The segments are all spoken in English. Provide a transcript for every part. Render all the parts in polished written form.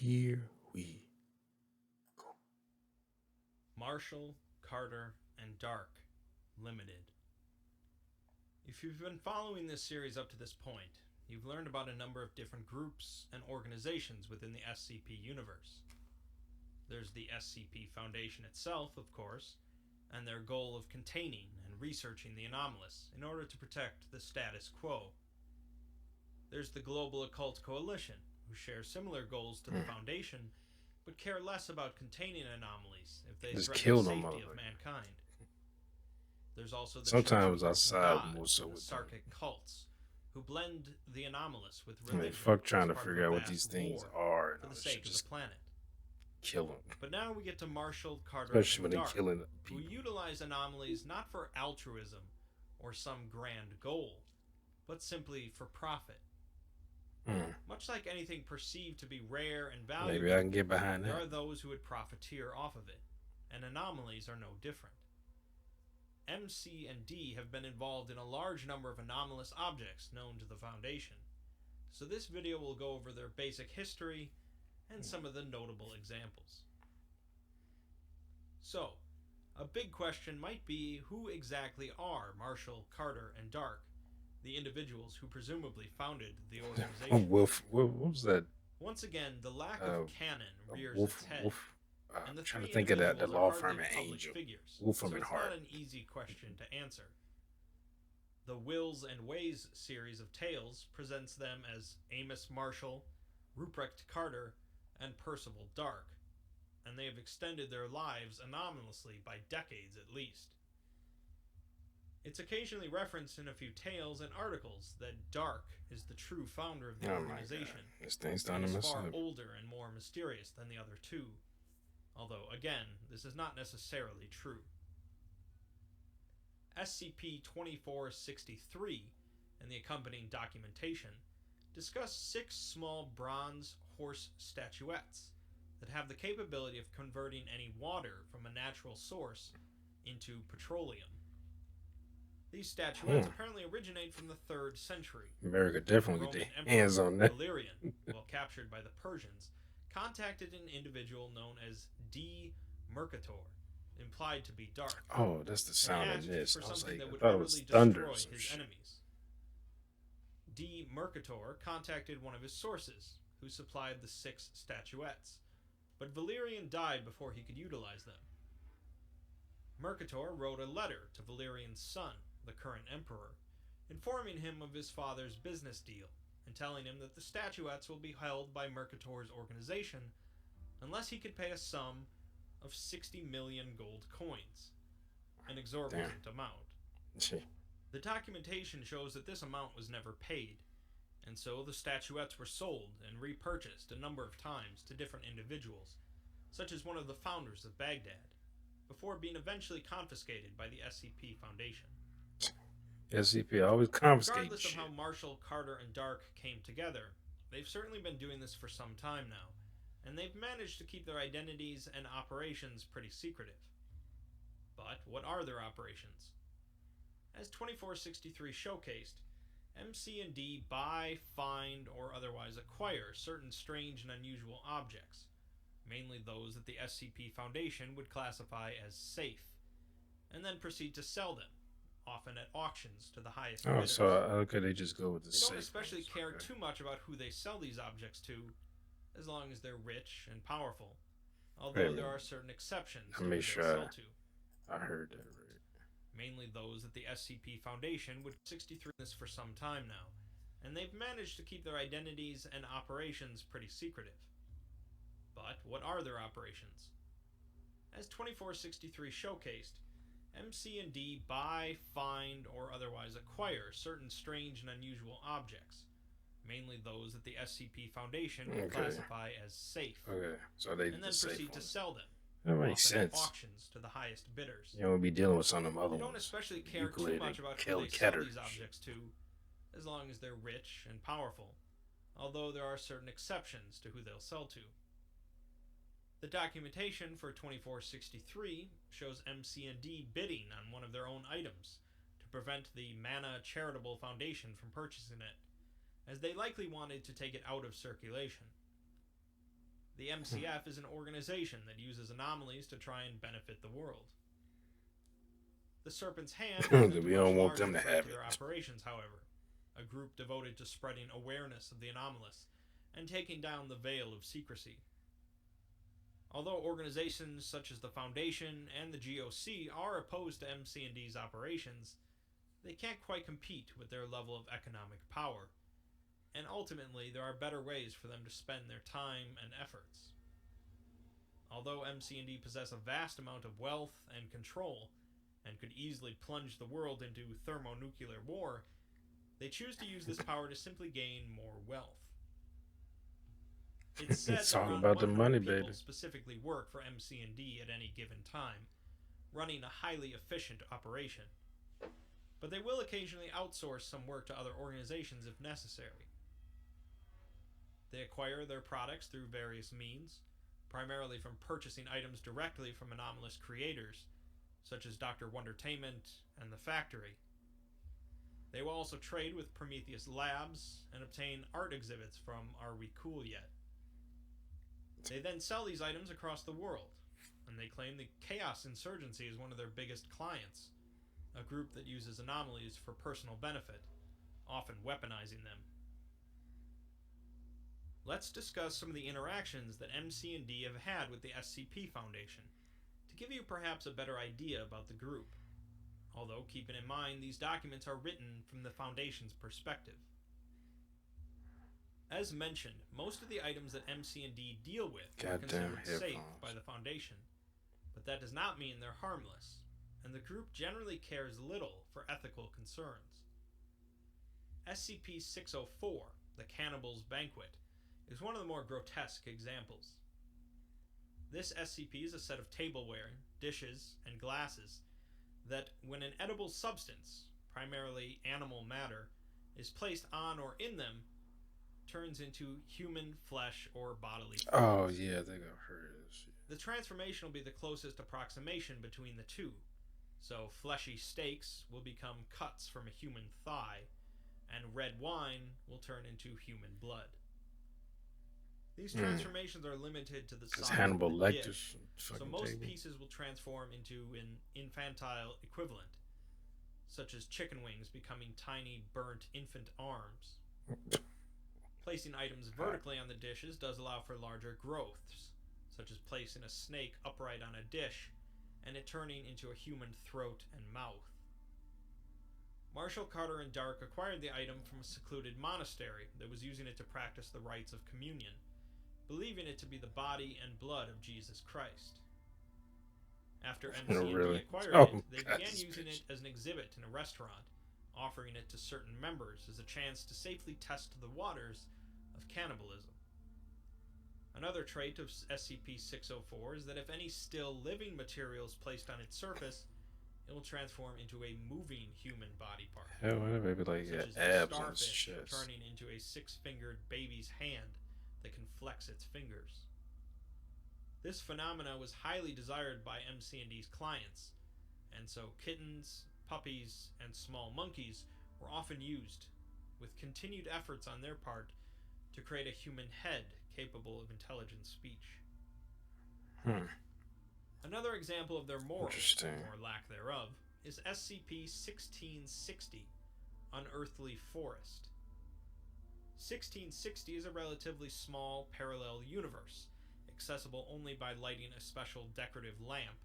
Here we go. Marshall, Carter, and Dark Limited. If you've been following this series up to this point, you've learned about a number of different groups and organizations within the SCP universe. There's the SCP Foundation itself, of course, and their goal of containing and researching the anomalous in order to protect the status quo. There's the Global Occult Coalition, who share similar goals to the Foundation, but care less about containing anomalies if they Just threaten kill the them, safety of motherfucker. mankind. There's also the Sometimes chosen outside God more so and the with them. Sarkic cults, who blend the anomalous with I mean, religion fuck trying as to part of figure a out what vast these things war are and for all the this sake shit. of Just the planet. kill them. But now we get to Marshall, Carter, Especially when and they're Dark, killing who people. utilize anomalies not for altruism or some grand goal, but simply for profit. Much like anything perceived to be rare and valuable, Maybe I can get behind there that. are those who would profiteer off of it, and anomalies are no different. MC and D have been involved in a large number of anomalous objects known to the Foundation, so this video will go over their basic history and some of the notable examples. So, a big question might be, who exactly are Marshall, Carter, and Dark, the individuals who presumably founded the organization? What was that? Once again, the lack of canon rears Wolf, its head, Wolf. and the I'm trying three to think of that. The individuals are law hardly firm at public Angel. figures, Wolfram so and it's Hart. not an easy question to answer. The Wills and Ways series of tales presents them as Amos Marshall, Ruprecht Carter, and Percival Dark, and they have extended their lives anomalously by decades at least. It's occasionally referenced in a few tales and articles that Dark is the true founder of the organization, This thing's and starting to is mess far up. older and more mysterious than the other two, although again, this is not necessarily true. SCP-2463 and the accompanying documentation discuss 6 small bronze horse statuettes that have the capability of converting any water from a natural source into petroleum. These statuettes apparently originate from the 3rd century. America definitely get their hands on that. Valerian, while captured by the Persians, contacted an individual known as D. Mercator, implied to be Dark. Oh, that's the sound and of asked this. for I was something like, that I would thought it was utterly thunder or destroy some his shit. enemies. D. Mercator contacted one of his sources, who supplied the 6 statuettes, but Valerian died before he could utilize them. Mercator wrote a letter to Valerian's son, the current emperor, informing him of his father's business deal and telling him that the statuettes will be held by Mercator's organization unless he could pay a sum of 60 million gold coins, an exorbitant amount. The documentation shows that this amount was never paid, and so the statuettes were sold and repurchased a number of times to different individuals, such as one of the founders of Baghdad, before being eventually confiscated by the SCP Foundation. SCP always confiscating Regardless shit. of how Marshall, Carter, and Dark came together, they've certainly been doing this for some time now, and they've managed to keep their identities and operations pretty secretive. But what are their operations? As 2463 showcased, MC and D buy, find, or otherwise acquire certain strange and unusual objects, mainly those that the SCP Foundation would classify as safe, and then proceed to sell them, often at auctions to the highest bidders. So okay, they just go with the safe. They don't especially care too much about who they sell these objects to, as long as they're rich and powerful, although there are certain exceptions to who they sell to. I heard that right. Mainly those that the SCP Foundation would 63 this for some time now, and they've managed to keep their identities and operations pretty secretive. But what are their operations? As 2463 showcased, MC and D buy, find, or otherwise acquire certain strange and unusual objects, mainly those that the SCP Foundation would classify as safe, so they and then proceed to sell them, that makes sense. At auctions to the highest bidders. You don't be dealing with some of them other ones. They don't especially care too much about who they sell these objects to, as long as they're rich and powerful, although there are certain exceptions to who they'll sell to. The documentation for 2463 shows MC and D bidding on one of their own items to prevent the Mana Charitable Foundation from purchasing it, as they likely wanted to take it out of circulation. The MCF is an organization that uses anomalies to try and benefit the world. The Serpent's Hand isn't a We much don't want larger them to threat have to their it. operations, however, a group devoted to spreading awareness of the anomalous and taking down the veil of secrecy. Although organizations such as the Foundation and the GOC are opposed to MC&D's operations, they can't quite compete with their level of economic power, and ultimately there are better ways for them to spend their time and efforts. Although MC&D possess a vast amount of wealth and control, and could easily plunge the world into thermonuclear war, they choose to use this power to simply gain more wealth. It's said It's that all around about the 100 money, people baby. specifically work for MC&D at any given time, running a highly efficient operation. But they will occasionally outsource some work to other organizations if necessary. They acquire their products through various means, primarily from purchasing items directly from anomalous creators, such as Dr. Wondertainment and the Factory. They will also trade with Prometheus Labs and obtain art exhibits from Are We Cool Yet? They then sell these items across the world, and they claim the Chaos Insurgency is one of their biggest clients, a group that uses anomalies for personal benefit, often weaponizing them. Let's discuss some of the interactions that MC&D have had with the SCP Foundation, to give you perhaps a better idea about the group, although keeping in mind these documents are written from the Foundation's perspective. As mentioned, most of the items that MC&D deal with are Goddamn considered safe headphones. by the Foundation, but that does not mean they're harmless, and the group generally cares little for ethical concerns. SCP-604, the Cannibal's Banquet, is one of the more grotesque examples. This SCP is a set of tableware, dishes, and glasses that, when an edible substance, primarily animal matter, is placed on or in them, turns into human flesh or bodily fluids. Oh yeah, I think I've heard of this shit. The transformation will be the closest approximation between the two, so fleshy steaks will become cuts from a human thigh, and red wine will turn into human blood. These transformations are limited to the Because size Hannibal of the Lecter's dish, so fucking most table. pieces will transform into an infantile equivalent, such as chicken wings becoming tiny burnt infant arms. Placing items vertically on the dishes does allow for larger growths, such as placing a snake upright on a dish and it turning into a human throat and mouth. Marshall, Carter, and Dark acquired the item from a secluded monastery that was using it to practice the rites of communion, believing it to be the body and blood of Jesus Christ. After MC&D Really? acquired Oh, it, they God, began this using bitch. it as an exhibit in a restaurant, offering it to certain members as a chance to safely test the waters of cannibalism. Another trait of SCP-604 is that if any still living material is placed on its surface, it will transform into a moving human body part, Hell, whatever, maybe like such as the abs on his starfish chest. turning into a six-fingered baby's hand that can flex its fingers. This phenomena was highly desired by MC&D's clients, and so kittens, puppies, and small monkeys were often used, with continued efforts on their part to create a human head capable of intelligent speech. Another example of their morals, Interesting. or lack thereof, is SCP-1660, Unearthly Forest. 1660 is a relatively small parallel universe, accessible only by lighting a special decorative lamp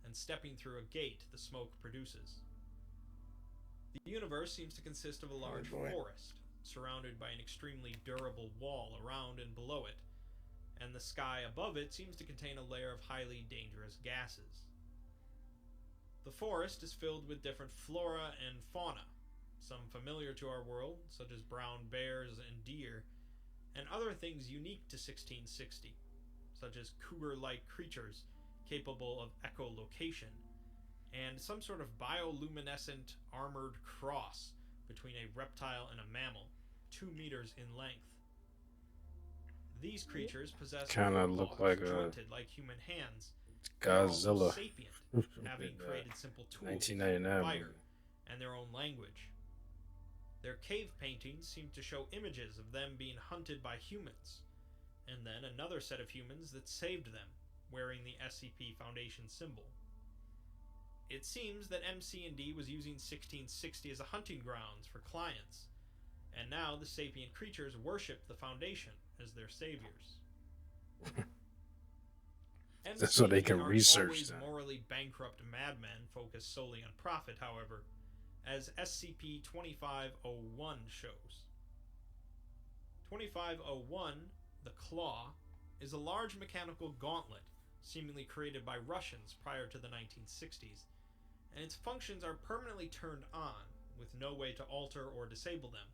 and stepping through a gate the smoke produces. The universe seems to consist of a large forest, surrounded by an extremely durable wall around and below it, and the sky above it seems to contain a layer of highly dangerous gases. The forest is filled with different flora and fauna, some familiar to our world, such as brown bears and deer, and other things unique to 1660, such as cougar-like creatures capable of echolocation, and some sort of bioluminescent armored cross between a reptile and a mammal, 2 meters in length. These creatures possess Kinda look forepaws like a jointed like human hands. They are almost Godzilla. sapient, having created simple tools, 1999 fire, movie. and their own language. Their cave paintings seem to show images of them being hunted by humans, and then another set of humans that saved them, wearing the SCP Foundation symbol. It seems that MC&D was using 1660 as a hunting grounds for clients, and now the sapient creatures worship the Foundation as their saviors. So they can aren't research always them. morally bankrupt madmen focused solely on profit, however, as SCP-2501 shows. 2501, the Claw, is a large mechanical gauntlet seemingly created by Russians prior to the 1960s, and its functions are permanently turned on, with no way to alter or disable them.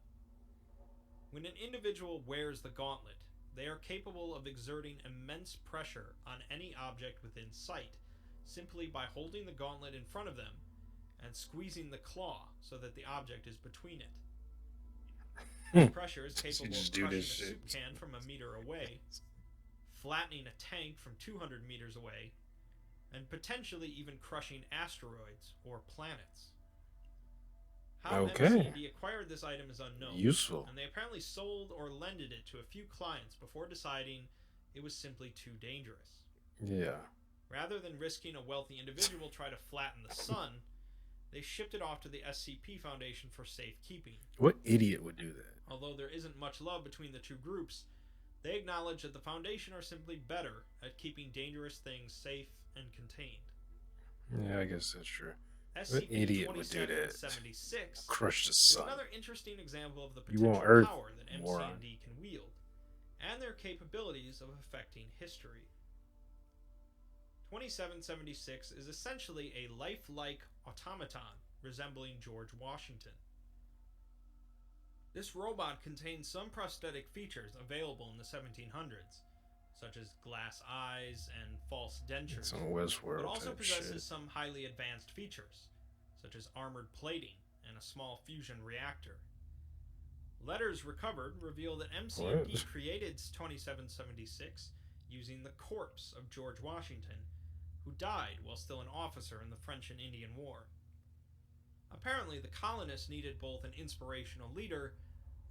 When an individual wears the gauntlet, they are capable of exerting immense pressure on any object within sight, simply by holding the gauntlet in front of them and squeezing the claw so that the object is between it. This pressure is capable of crushing a soup can from a meter away, flattening a tank from 200 meters away, and potentially even crushing asteroids or planets. How MC&D acquired this item is unknown. Useful. And they apparently sold or lended it to a few clients before deciding it was simply too dangerous. Yeah. Rather than risking a wealthy individual try to flatten the sun, they shipped it off to the SCP Foundation for safekeeping. What idiot would do that? Although there isn't much love between the two groups, they acknowledge that the Foundation are simply better at keeping dangerous things safe and contained. Yeah, I guess that's true. What SCP idiot would do that? 2776 Crush the is sun. another interesting example of the You potential want Earth, power that MC&D can wield, and their capabilities of affecting history. 2776 is essentially a lifelike automaton resembling George Washington. This robot contains some prosthetic features available in the 1700s, such as glass eyes and false dentures, Some Westworld but also type possesses shit. some highly advanced features, such as armored plating and a small fusion reactor. Letters recovered reveal that MC&D created 2776 using the corpse of George Washington, who died while still an officer in the French and Indian War. Apparently, the colonists needed both an inspirational leader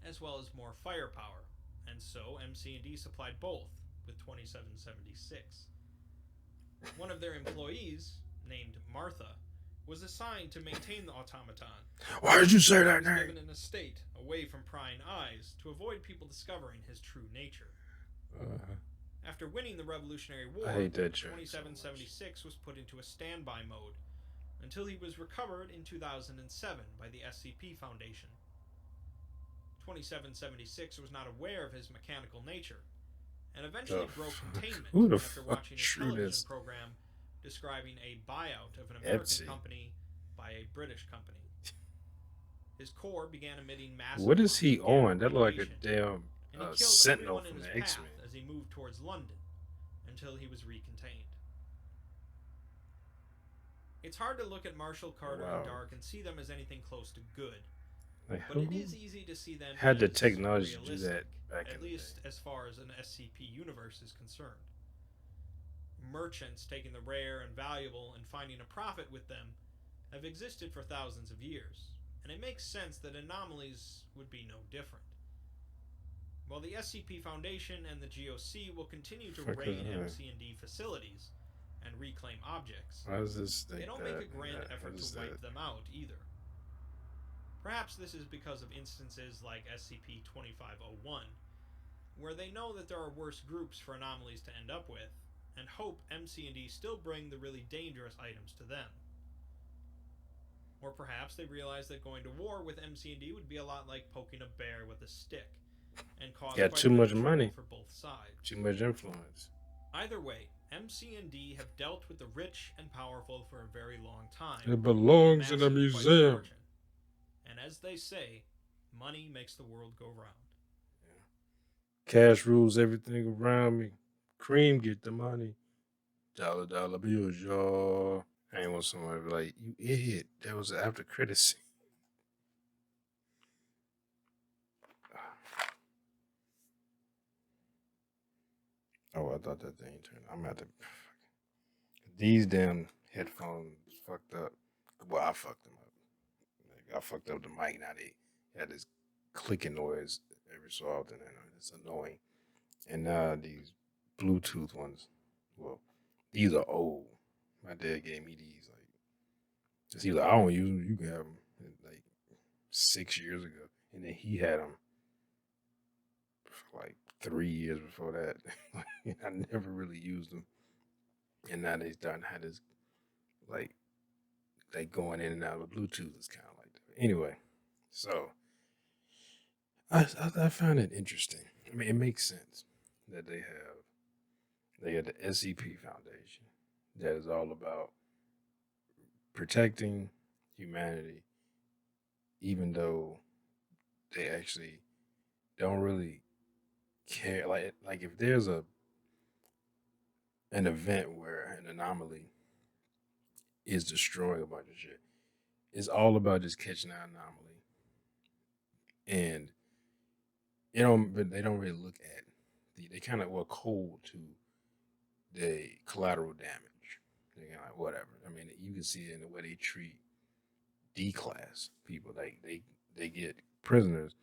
as well as more firepower, and so MC&D supplied both with 2776. One of their employees, named Martha, was assigned to maintain the automaton. Why did you say that He was name? given an estate away from prying eyes to avoid people discovering his true nature. After winning the Revolutionary War, I hate that joke 2776 was put into a standby mode until he was recovered in 2007 by the SCP Foundation. 2776 was not aware of his mechanical nature and eventually broke containment Who the after fuck watching a drew television this? program describing a buyout of an American Etsy. company by a British company. His core began emitting massive What is he gamma on? That look like a radiation, damn and he killed Sentinel everyone in from his the path X-Men. as he moved towards London until he was recontained. It's hard to look at Marshall Carter and Dark and see them as anything close to good, Like, but it is easy to see them had the as technology to do realistic, that back in at the least day? as far as an SCP universe is concerned. Merchants taking the rare and valuable and finding a profit with them have existed for thousands of years, and it makes sense that anomalies would be no different. While the SCP Foundation and the GOC will continue to raid MC&D facilities and reclaim objects, Why does this they don't make a grand effort to wipe them out either. Perhaps this is because of instances like SCP-2501, where they know that there are worse groups for anomalies to end up with, and hope MC&D still bring the really dangerous items to them. Or perhaps they realize that going to war with MC&D would be a lot like poking a bear with a stick, and cause Got too much trouble money. for both sides. Too much influence. Either way, MC&D have dealt with the rich and powerful for a very long time. It belongs in a amassing quite a museum. fortune. And as they say, money makes the world go round. Cash rules everything around me. Cream get the money. Dollar bills, y'all. I ain't want somebody to be like, you idiot. That was an after credit scene. Oh, I thought that thing turned. I'm gonna have to. These damn headphones fucked up. Well, I fucked them up. Like, I fucked up the mic. Now they had this clicking noise every so often, and it's annoying. And now these Bluetooth ones, well, these are old. My dad gave me these like, cause he was like, I don't use them. You can have them like 6 years ago, and then he had them for like 3 years before that. I never really used them, and now they starting to have this like going in and out of Bluetooth is kind of like that. Anyway, so I find it interesting. I mean, it makes sense that they have the SCP Foundation that is all about protecting humanity, even though they actually don't really care. Like if there's an event where an anomaly is destroying a bunch of shit, it's all about just catching that anomaly, and but they don't really look at they kind of were cold to the collateral damage. They're kind of like whatever. I mean, you can see it in the way they treat D class people. Like they get prisoners,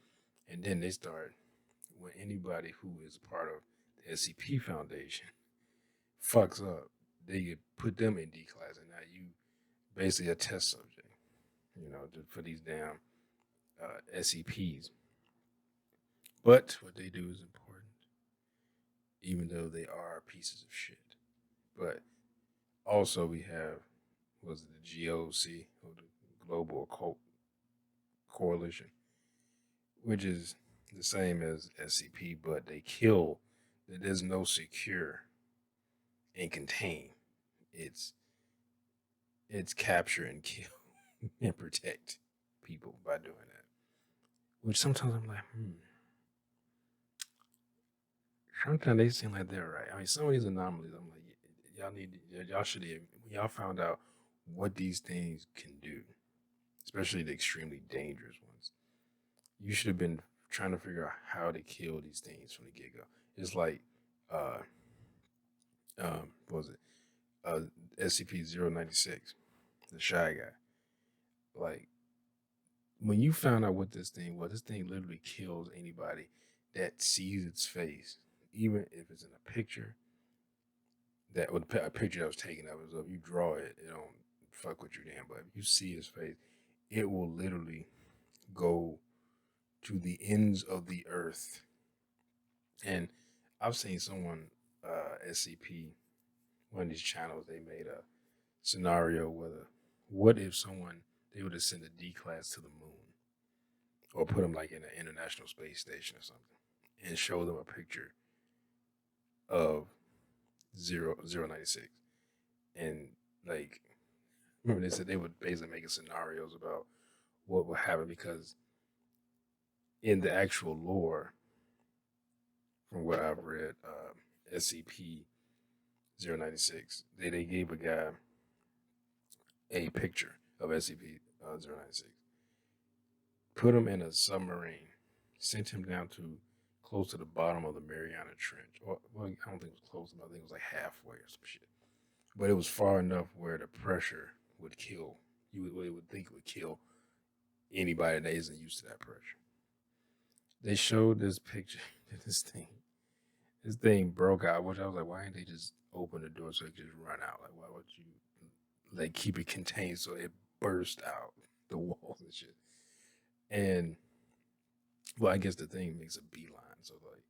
and then they start when anybody who is part of the SCP Foundation fucks up, they get put them in D class, and now you basically a test subject, for these damn SCPs. But what they do is important, even though they are pieces of shit. But also we have was it the GOC or the Global Occult Coalition, which is the same as SCP, but they kill. There's no secure and contain. It's it's capture and kill and protect people by doing that. Which sometimes I'm like, sometimes they seem like they're right. I mean, some of these anomalies, I'm like, y'all should have, when y'all found out what these things can do, especially the extremely dangerous ones. You should have been trying to figure out how to kill these things from the get go. It's like, uh, what was it? SCP-096, the Shy Guy. Like, when you found out what this thing literally kills anybody that sees its face, even if it's in a picture. That with a picture that was taken of it, so if you draw it, it don't fuck with you damn. But if you see his face, it will literally go to the ends of the earth. And I've seen someone, SCP, one of these channels, they made a scenario where what if someone they would have sent a D class to the moon or put them like in an international space station or something and show them a picture of 096 and like remember they said they would basically make scenarios about what would happen because in the actual lore from what I've read, SCP 096, they gave a guy a picture of SCP 096, put him in a submarine, sent him down to close to the bottom of the Mariana Trench. Or, well, I don't think it was close enough. I think it was like halfway or some shit. But it was far enough where the pressure would kill. Would think it would kill anybody that isn't used to that pressure. They showed this picture. This thing broke out. Which I was like, why didn't they just open the door so it could just run out? Like, why would you like keep it contained so it burst out the walls and shit? And well, I guess the thing makes a beeline, so like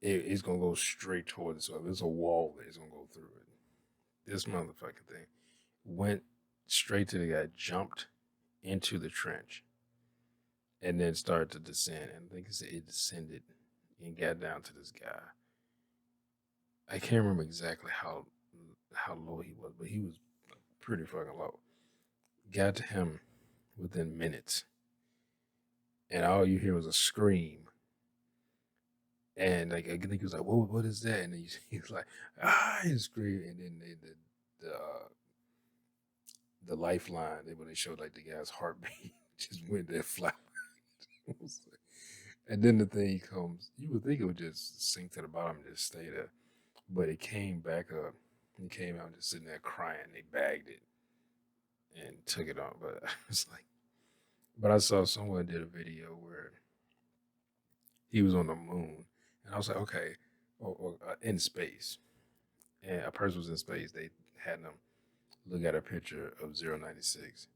it's gonna go straight towards it. So if it's a wall, it's gonna go through it. This motherfucking thing went straight to the guy, jumped into the trench, and then started to descend. And I think it descended and got down to this guy. I can't remember exactly how low he was, but he was pretty fucking low. Got to him within minutes, and all you hear was a scream. And like I think he was like, what is that?" And he was like, "Ah!" He screamed, and then the lifeline when they showed like the guy's heartbeat just went there flat. And then the thing comes, you would think it would just sink to the bottom and just stay there. But it came back up and came out just sitting there crying. They bagged it and took it on. But it's like, but I saw someone did a video where he was on the moon And I was like, okay, or in space, and a person was in space. They had them look at a picture of 096,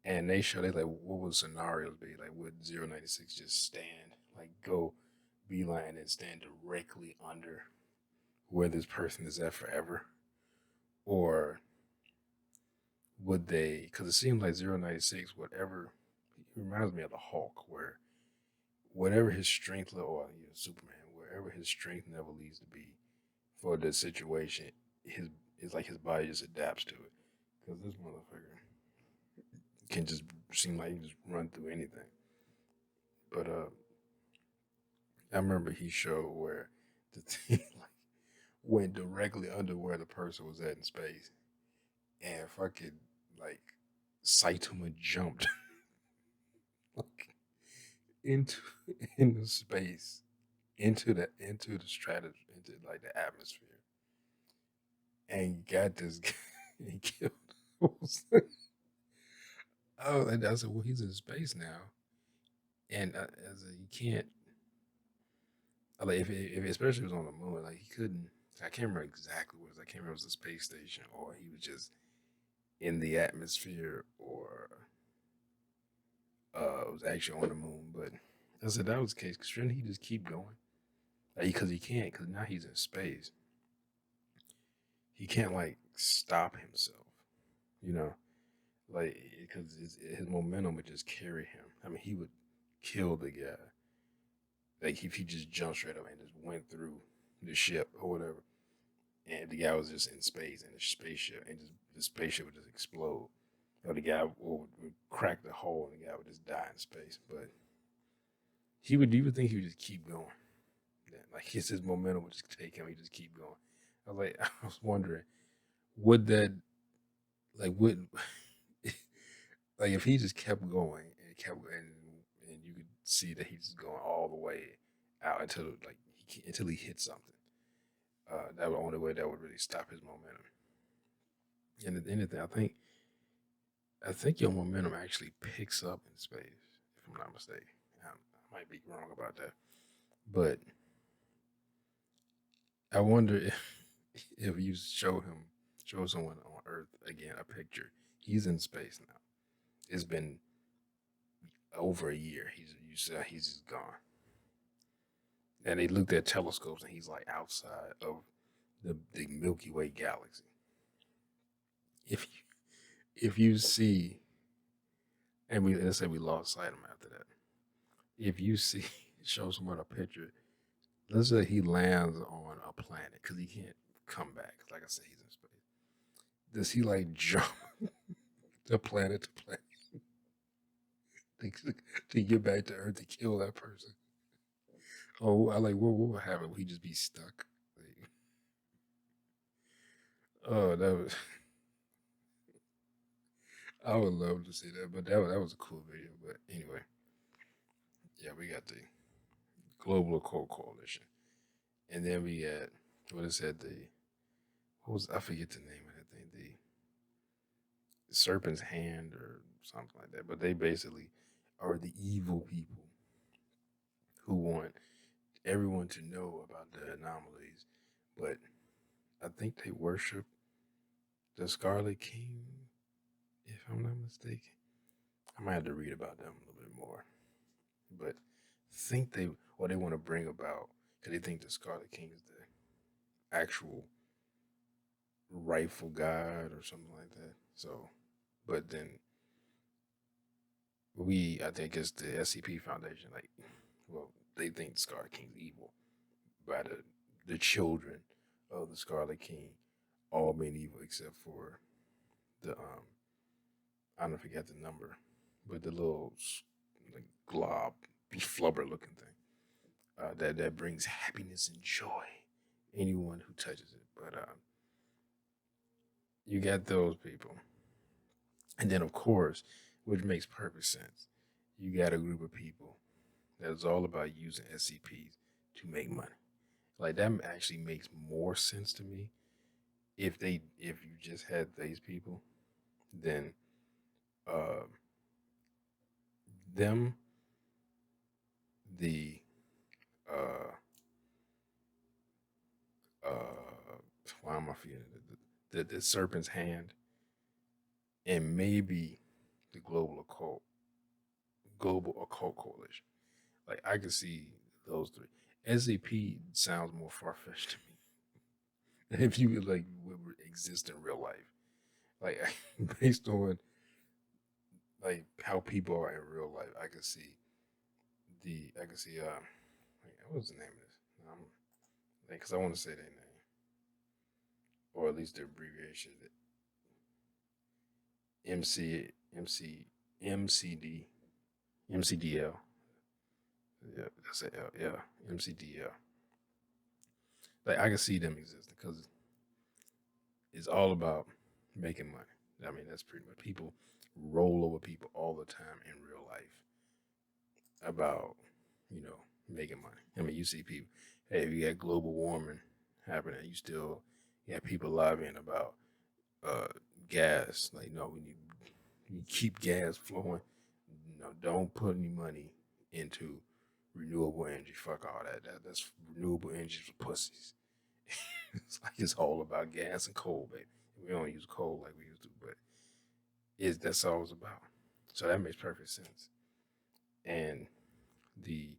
and they like what would scenarios be like? Would 096 just stand like go beeline and stand directly under where this person is at forever, or would they? Because it seems like 096, whatever, he reminds me of the Hulk, where whatever his strength level, or Superman, wherever his strength level needs to be for the situation, his it's like his body just adapts to it. Because this motherfucker can just seem like he can just run through anything. But I remember he showed where the thing like went directly under where the person was at in space, and fucking like Saitama jumped like into into space, into the stratosphere, into like the atmosphere, and got this guy and killed. Oh, and I said, well, he's in space now, and I said, you can't like if especially if it was on the moon, like he couldn't. I can't remember exactly what it was. I can't remember if it was a space station or he was just in the atmosphere or was actually on the moon. But I said that was the case. Because shouldn't he just keep going? Because he can't. Because now he's in space. He can't like stop himself. You know, like because his momentum would just carry him. I mean, he would kill the guy. Like if he just jumped straight up and just went through the ship or whatever, and the guy was just in space and the spaceship, and just the spaceship would just explode, or the guy would crack the hole and the guy would just die in space. But you would think he would just keep going. Yeah, like his momentum would just take him. He just keep going. I was like, I was wondering, would that would like if he just kept going and kept and you could see that he's just going all the way out until until he hit something. That was the only way that would really stop his momentum. And if anything, I think your momentum actually picks up in space, if I'm not mistaken. I might be wrong about that, but I wonder if you show someone on Earth again a picture. He's in space now. It's been over a year. He's just gone. And they looked at telescopes, and he's like outside of the Milky Way galaxy. If you, if you see, and let's say we lost sight of him after that. If you see, show someone a picture. Let's say he lands on a planet because he can't come back. Like I said, he's in space. Does he like jump to planet to planet to get back to Earth to kill that person? Oh, I like what would happen? Would he just be stuck? Like, oh, that was. I would love to see that, but that was a cool video. But anyway, yeah, we got the Global Occult Coalition, and then we had what is that? What was I forget the name of that thing? The Serpent's Hand or something like that. But they basically are the evil people who want everyone to know about the anomalies, but I think they worship the Scarlet King, if I'm not mistaken. I might have to read about them a little bit more, but think they what they want to bring about because they think the Scarlet King is the actual rightful god or something like that. So, but then I think it's the SCP Foundation. Like, well, they think the Scarlet King's evil by the children of the Scarlet King all being evil except for the I don't forget the number, but the little like glob, flubber looking thing that brings happiness and joy anyone who touches it. But you got those people, and then of course, which makes perfect sense, you got a group of people that is all about using SCPs to make money. Like that actually makes more sense to me if you just had these people than uh, them, the why am I feeling the serpent's hand, and maybe the global occult coalition. Like I could see those three. SCP sounds more far fetched to me. If you like would exist in real life, like based on like how people are in real life, I could see what was the name of this? Because I want to say their name, or at least their abbreviation. MC MC MCD MCDL. Yeah, that's it. Yeah, MCDL. Like I can see them existing because it's all about making money. I mean, that's pretty much people roll over people all the time in real life about making money. I mean, you see people. Hey, if you got global warming happening, you have people lobbying about uh gas. Like, no, we need you keep gas flowing. No, don't put any money into renewable energy. Fuck all that. That's renewable energy for pussies. It's like it's all about gas and coal, baby. We don't use coal like we used to, but that's all it's about. So that makes perfect sense. And the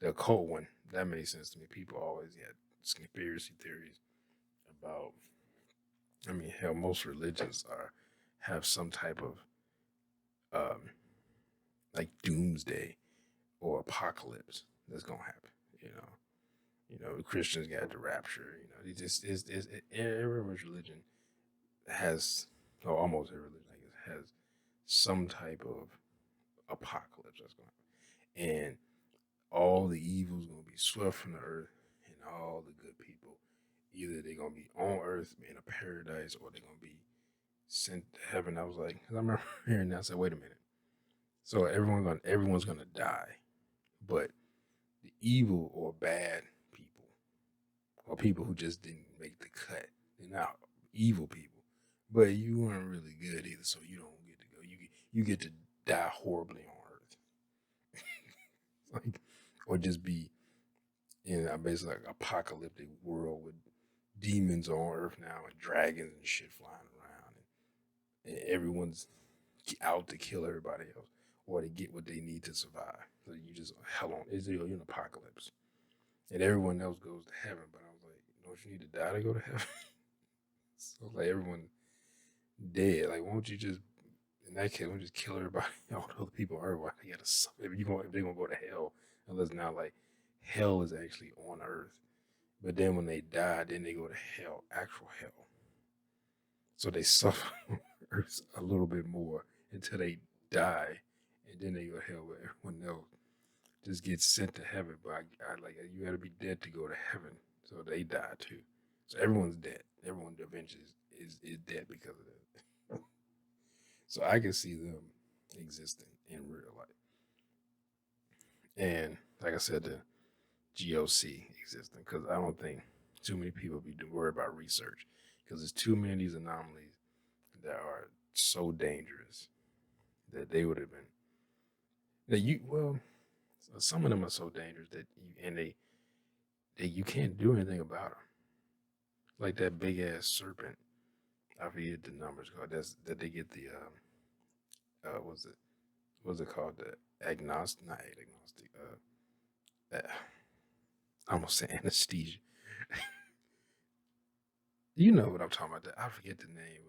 the occult one, that made sense to me. People always had conspiracy theories about. I mean, hell, most religions are have some type of um, like doomsday or apocalypse that's gonna happen. Christians got the rapture. It just every religion has, or almost every religion, I guess, has some type of apocalypse that's going to happen, and all the evil's going to be swept from the earth, and all the good people, either they're going to be on earth in a paradise, or they're going to be sent to heaven. I was like, because I remember hearing that, I said, wait a minute. So everyone's gonna die, but the evil or bad people, or people who just didn't make the cut, they're not evil people, but you weren't really good either, so you don't get to go. You get to die horribly on Earth, like, or just be in a basically like apocalyptic world with demons on Earth now and dragons and shit flying around, and everyone's out to kill everybody else or to get what they need to survive. So you just hell on it's you're an apocalypse, and everyone else goes to heaven. But I was like, don't you need to die to go to heaven? So like everyone dead. Like, won't you just in that case, won't you just kill everybody? All the other people on Earth. Why they gotta suffer? If they're gonna go to hell, unless now like hell is actually on Earth. But then when they die, then they go to hell, actual hell. So they suffer on Earth a little bit more until they die, and then they go to hell. Where everyone else just gets sent to heaven. But I like you got to be dead to go to heaven, so they die too. So everyone's dead. Everyone eventually is dead because of that. So I can see them existing in real life, and like I said, the GOC existing because I don't think too many people be worried about research because there's too many of these anomalies that are so dangerous that they would have been that you well some of them are so dangerous that you can't do anything about them. Like that big ass serpent. I forget the numbers called. That they get the what's it called, the agnostic, not agnostic, I almost say anesthesia. You know what I'm talking about. I forget the name,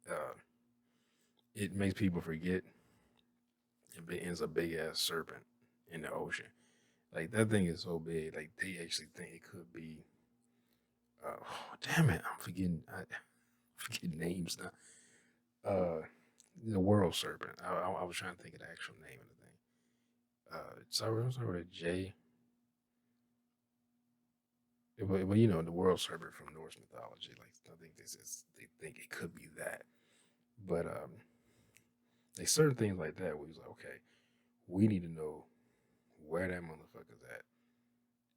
but it makes people forget. It ends a big ass serpent in the ocean. Like that thing is so big. Like they actually think it could be. Damn it! I'm forgetting. I forget names now. The world serpent. I was trying to think of the actual name of the thing. Sorry with a J. But the world serpent from Norse mythology. Like I think they think it could be that. But like certain things like that, where he's like, okay, we need to know where that motherfucker's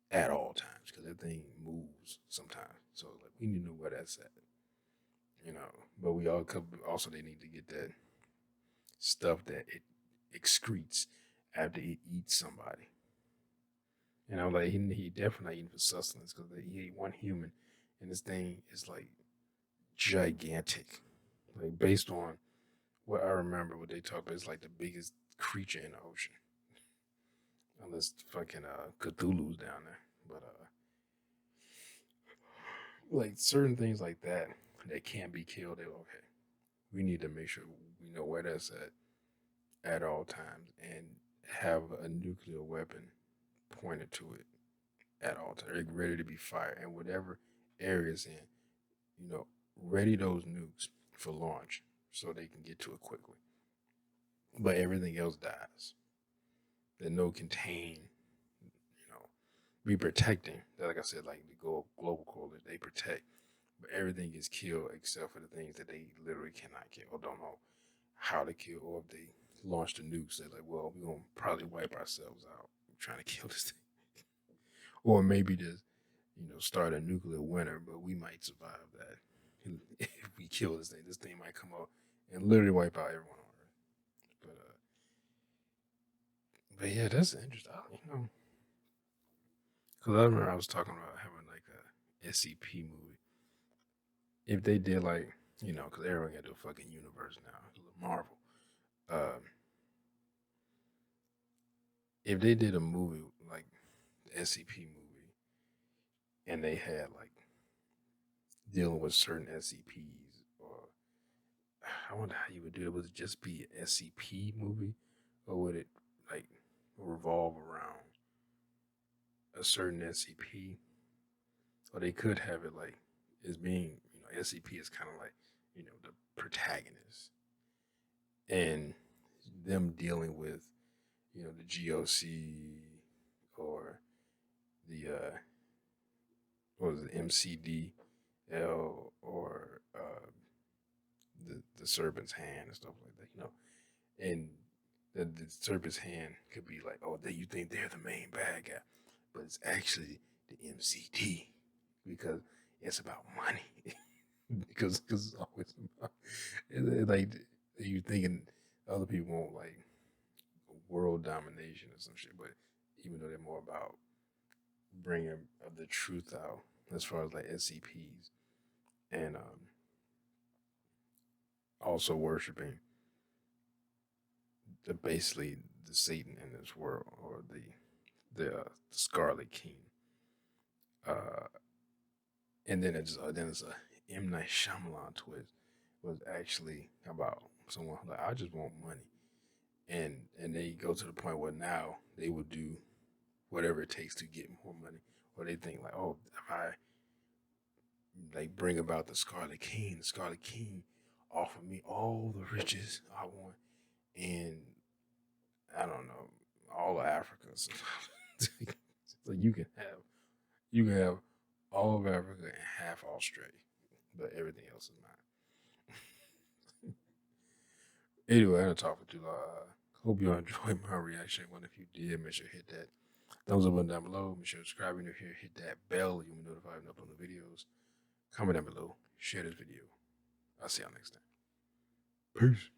at all times because that thing moves sometimes. So like we need to know where that's at. But we all could also they need to get that stuff that it excretes after it eats somebody. And I'm like, he definitely not eating for sustenance because he ate one human and this thing is like gigantic. Like based on what I remember, what they talk about, it's like the biggest creature in the ocean, unless fucking Cthulhu's down there. But like certain things like that that can't be killed. They okay, we need to make sure we know where that's at all times and have a nuclear weapon pointed to it at all times, ready to be fired, and whatever areas in, ready those nukes for launch so they can get to it quickly. But everything else dies. The no contain, be protecting. Like I said, like the global coalition, they protect, but everything is killed except for the things that they literally cannot kill or don't know how to kill, or if they launch the nukes, they're like, well, we're gonna probably wipe ourselves out trying to kill this thing, or maybe just start a nuclear winter, but we might survive that. If we kill this thing might come up and literally wipe out everyone on Earth. But yeah, that's interesting. Because I remember I was talking about having like a SCP movie. If they did like, because everyone got to a fucking universe now, Marvel. Um, if they did a movie like the SCP movie, and they had like dealing with certain SCPs, or I wonder how you would do it. Would it just be an SCP movie, or would it like revolve around a certain SCP? Or they could have it like as being, SCP is kind of like, the protagonist, and them dealing with, the GOC, or the what was it, MCDL, or the Serpent's Hand and stuff like that, and the Serpent's Hand could be like, oh, you think they're the main bad guy, but it's actually the MCD, because it's about money. because it's always about like you thinking other people want like world domination or some shit, but even though they're more about bringing the truth out as far as like SCPs, and also worshiping basically the Satan in this world, or the Scarlet King. Uh, and then it's a M Night Shyamalan twist. Was actually about someone like, I just want money, and they go to the point where now they will do whatever it takes to get more money, or they think like, oh, if I like bring about the Scarlet King offer me all the riches I want, and I don't know, all of Africa. So you can have all of Africa and half Australia, but everything else is not. Anyway, I don't talk for too long. Hope you enjoyed my reaction. Well, if you did, make sure to hit that thumbs up button down below. Make sure to subscribe if you're here. Hit that bell. You'll be notified when I upload the videos. Comment down below. Share this video. I'll see y'all next time. Peace.